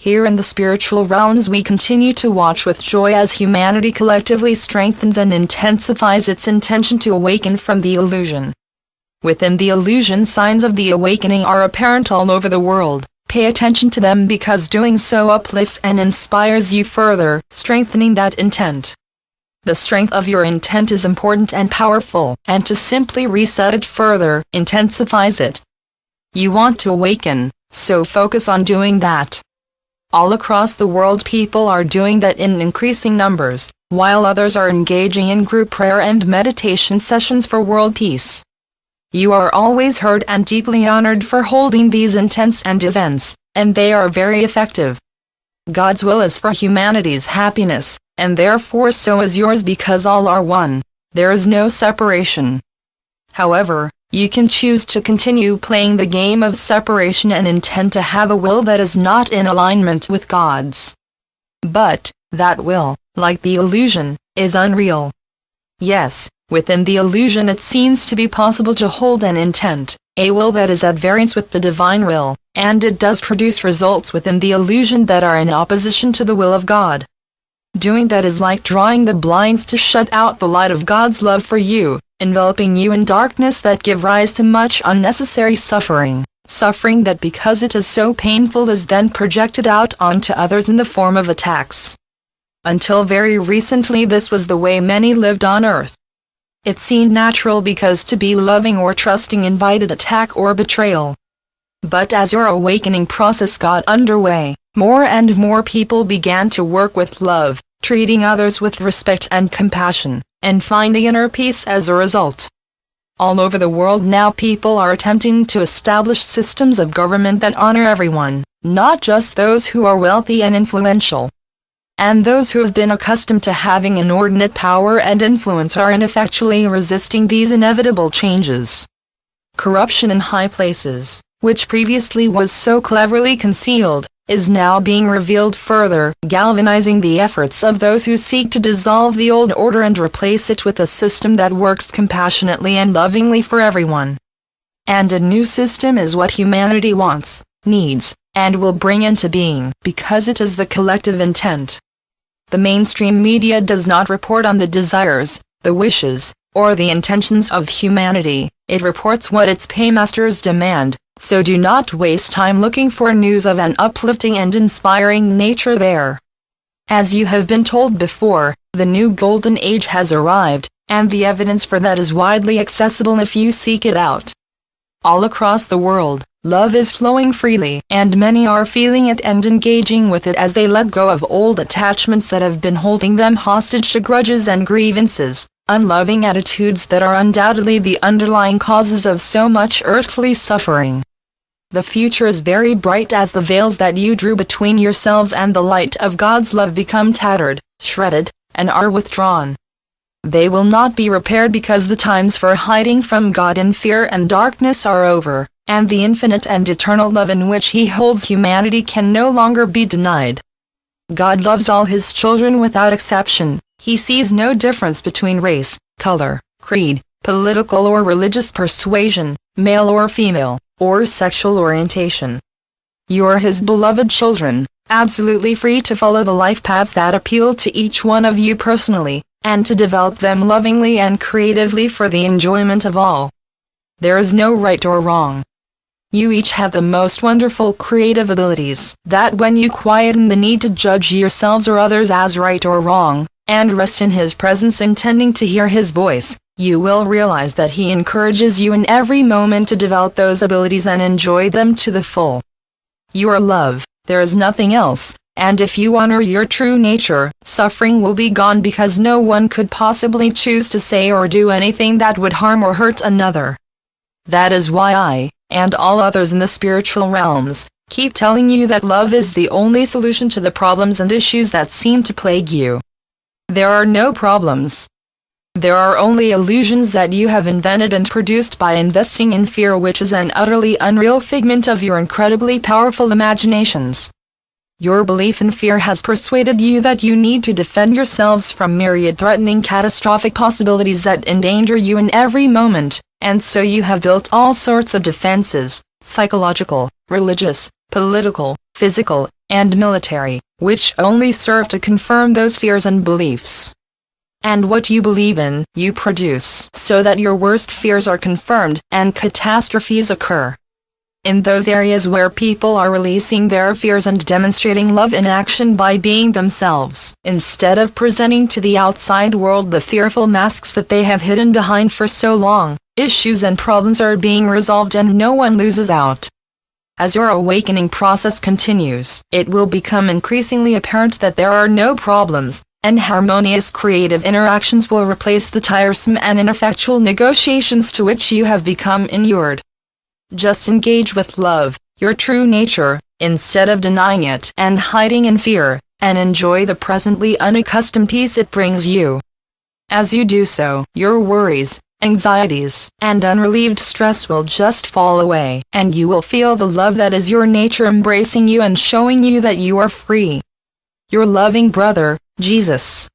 Here in the spiritual realms we continue to watch with joy as humanity collectively strengthens and intensifies its intention to awaken from the illusion. Within the illusion, signs of the awakening are apparent all over the world. Pay attention to them because doing so uplifts and inspires you further, strengthening that intent. The strength of your intent is important and powerful, and to simply reset it further, intensifies it. You want to awaken, so focus on doing that. All across the world people are doing that in increasing numbers, while others are engaging in group prayer and meditation sessions for world peace. You are always heard and deeply honored for holding these intents and events, and they are very effective. God's will is for humanity's happiness, and therefore so is yours because all are one. There is no separation. However, you can choose to continue playing the game of separation and intend to have a will that is not in alignment with God's. But that will, like the illusion, is unreal. Yes, within the illusion it seems to be possible to hold an intent, a will that is at variance with the divine will, and it does produce results within the illusion that are in opposition to the will of God. Doing that is like drawing the blinds to shut out the light of God's love for you, enveloping you in darkness that give rise to much unnecessary suffering, suffering that because it is so painful is then projected out onto others in the form of attacks. Until very recently this was the way many lived on earth. It seemed natural because to be loving or trusting invited attack or betrayal. But as your awakening process got underway, more and more people began to work with love, treating others with respect and compassion, and finding inner peace as a result. All over the world now people are attempting to establish systems of government that honor everyone, not just those who are wealthy and influential. And those who have been accustomed to having inordinate power and influence are ineffectually resisting these inevitable changes. Corruption in high places, which previously was so cleverly concealed, is now being revealed further, galvanizing the efforts of those who seek to dissolve the old order and replace it with a system that works compassionately and lovingly for everyone. And a new system is what humanity wants, needs, and will bring into being, because it is the collective intent. The mainstream media does not report on the desires, the wishes, or the intentions of humanity. It reports what its paymasters demand, so do not waste time looking for news of an uplifting and inspiring nature there. As you have been told before, the new golden age has arrived, and the evidence for that is widely accessible if you seek it out. All across the world, love is flowing freely, and many are feeling it and engaging with it as they let go of old attachments that have been holding them hostage to grudges and grievances, unloving attitudes that are undoubtedly the underlying causes of so much earthly suffering. The future is very bright as the veils that you drew between yourselves and the light of God's love become tattered, shredded, and are withdrawn. They will not be repaired because the times for hiding from God in fear and darkness are over, and the infinite and eternal love in which He holds humanity can no longer be denied. God loves all His children without exception. He sees no difference between race, color, creed, political or religious persuasion, male or female, or sexual orientation. You are His beloved children, absolutely free to follow the life paths that appeal to each one of you personally, and to develop them lovingly and creatively for the enjoyment of all. There is no right or wrong. You each have the most wonderful creative abilities that when you quieten the need to judge yourselves or others as right or wrong, and rest in His presence intending to hear His voice, you will realize that He encourages you in every moment to develop those abilities and enjoy them to the full. You are love, there is nothing else, and if you honor your true nature, suffering will be gone because no one could possibly choose to say or do anything that would harm or hurt another. That is why I, and all others in the spiritual realms, keep telling you that love is the only solution to the problems and issues that seem to plague you. There are no problems. There are only illusions that you have invented and produced by investing in fear, which is an utterly unreal figment of your incredibly powerful imaginations. Your belief in fear has persuaded you that you need to defend yourselves from myriad threatening catastrophic possibilities that endanger you in every moment, and so you have built all sorts of defenses, psychological, religious, political, physical, and military, which only serve to confirm those fears and beliefs. And what you believe in, you produce, so that your worst fears are confirmed, and catastrophes occur. In those areas where people are releasing their fears and demonstrating love in action by being themselves, instead of presenting to the outside world the fearful masks that they have hidden behind for so long, issues and problems are being resolved and no one loses out. As your awakening process continues, it will become increasingly apparent that there are no problems, and harmonious creative interactions will replace the tiresome and ineffectual negotiations to which you have become inured. Just engage with love, your true nature, instead of denying it and hiding in fear, and enjoy the presently unaccustomed peace it brings you. As you do so, your worries, anxieties, and unrelieved stress will just fall away, and you will feel the love that is your nature embracing you and showing you that you are free. Your loving brother, Jesus.